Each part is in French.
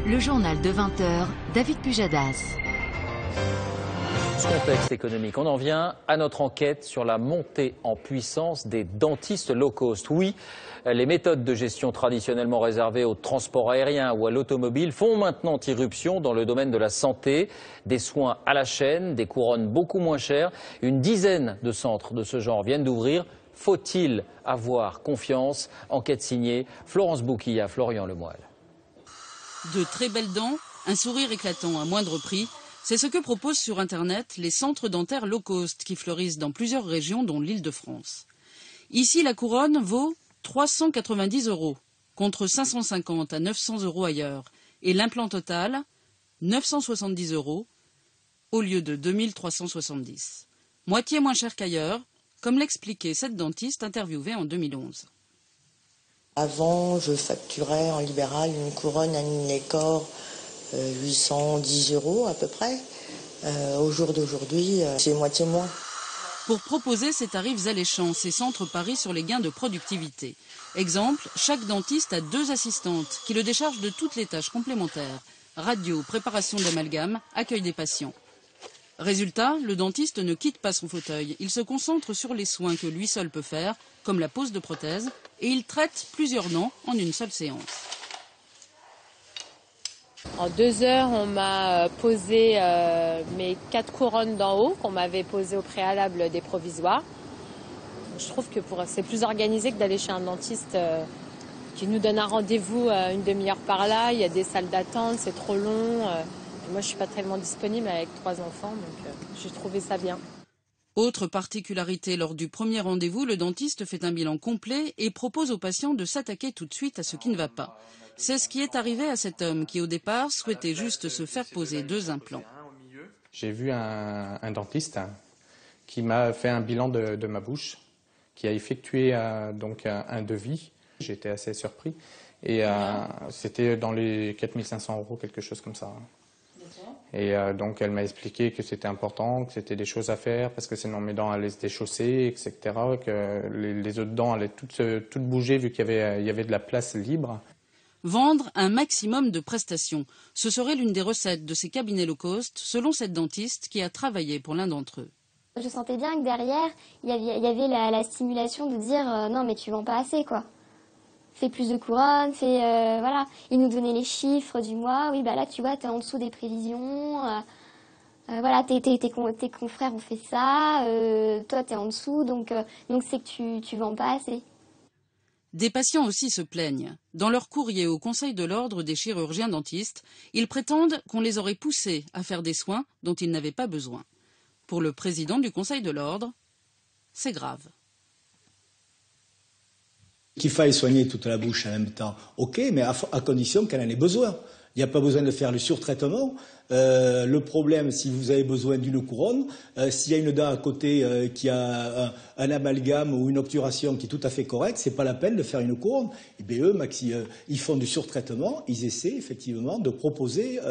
Le journal de 20h, David Pujadas. Ce contexte économique, on en vient à notre enquête sur la montée en puissance des dentistes low cost. Oui, les méthodes de gestion traditionnellement réservées au transport aérien ou à l'automobile font maintenant irruption dans le domaine de la santé. Des soins à la chaîne, des couronnes beaucoup moins chères. Une dizaine de centres de ce genre viennent d'ouvrir. Faut-il avoir confiance? Enquête signée Florence Bouquilla, Florian Lemoyle. De très belles dents, un sourire éclatant à moindre prix. C'est ce que proposent sur Internet les centres dentaires low cost qui fleurissent dans plusieurs régions, dont l'Île-de-France. Ici, la couronne vaut 390 €, contre 550 à 900 € ailleurs. Et l'implant total, 970 € au lieu de 2370. Moitié moins cher qu'ailleurs, comme l'expliquait cette dentiste interviewée en 2011. Avant, je facturais en libéral une couronne à Ninécor 810 € à peu près. Au jour d'aujourd'hui, c'est moitié moins. Pour proposer ces tarifs alléchants, ces centres parient sur les gains de productivité. Exemple, chaque dentiste a 2 assistantes qui le déchargent de toutes les tâches complémentaires. Radio, préparation d'amalgame, accueil des patients. Résultat, le dentiste ne quitte pas son fauteuil. Il se concentre sur les soins que lui seul peut faire, comme la pose de prothèses, et il traite plusieurs dents en une seule séance. En 2 heures, on m'a posé mes 4 couronnes d'en haut qu'on m'avait posées au préalable des provisoires. Je trouve que c'est plus organisé que d'aller chez un dentiste qui nous donne un rendez-vous une demi-heure par là. Il y a des salles d'attente, c'est trop long. Moi, je ne suis pas tellement disponible avec 3 enfants, donc j'ai trouvé ça bien. Autre particularité, lors du premier rendez-vous, le dentiste fait un bilan complet et propose aux patients de s'attaquer tout de suite à ce qui ne va pas. C'est ce qui est arrivé à cet homme qui, au départ, souhaitait juste se faire poser 2 implants. J'ai vu un dentiste qui m'a fait un bilan de ma bouche, qui a effectué donc un devis. J'étais assez surpris et c'était dans les 4 500 €, quelque chose comme ça. Et donc elle m'a expliqué que c'était important, que c'était des choses à faire parce que sinon mes dents allaient se déchausser, etc. Que les autres dents allaient toutes bouger vu qu'il y avait de la place libre. Vendre un maximum de prestations, ce serait l'une des recettes de ces cabinets low cost, selon cette dentiste qui a travaillé pour l'un d'entre eux. Je sentais bien que derrière, il y avait la stimulation de dire non mais tu vends pas assez quoi. Fais plus de couronnes, voilà. Ils nous donnaient les chiffres du mois. Oui, bah là, tu vois, t'es en dessous des prévisions. Voilà, tes confrères ont fait ça. Toi, t'es en dessous, donc c'est que tu vends pas assez. Des patients aussi se plaignent. Dans leur courrier au Conseil de l'Ordre des chirurgiens dentistes, ils prétendent qu'on les aurait poussés à faire des soins dont ils n'avaient pas besoin. Pour le président du Conseil de l'Ordre, c'est grave. Qu'il faille soigner toute la bouche en même temps, ok, mais à condition qu'elle en ait besoin. Il n'y a pas besoin de faire le surtraitement. Le problème, si vous avez besoin d'une couronne, s'il y a une dent à côté qui a un amalgame ou une obturation qui est tout à fait correcte, c'est pas la peine de faire une couronne. Et bien eux, ils font du surtraitement, ils essaient effectivement de proposer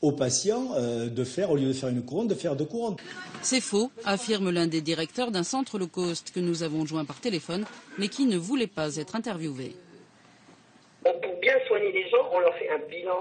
aux patients de faire, au lieu de faire une couronne, de faire 2 couronnes. C'est faux, affirme l'un des directeurs d'un centre low cost que nous avons joint par téléphone, mais qui ne voulait pas être interviewé. Pour bien soigner les gens, on leur fait un bilan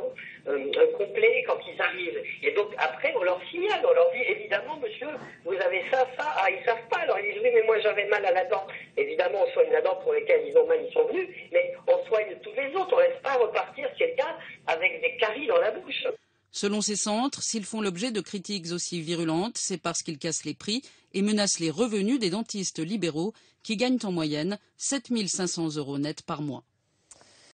complet quand ils arrivent. Et donc après, on leur signale, on leur dit évidemment, monsieur, vous avez ça. Ah, ils savent pas. Alors ils disent oui, mais moi j'avais mal à la dent. Évidemment, on soigne la dent pour lesquelles ils ont mal, ils sont venus, mais on soigne tous les autres. On ne laisse pas repartir quelqu'un avec des caries dans la bouche. Selon ces centres, s'ils font l'objet de critiques aussi virulentes, c'est parce qu'ils cassent les prix et menacent les revenus des dentistes libéraux qui gagnent en moyenne 7 500 € net par mois.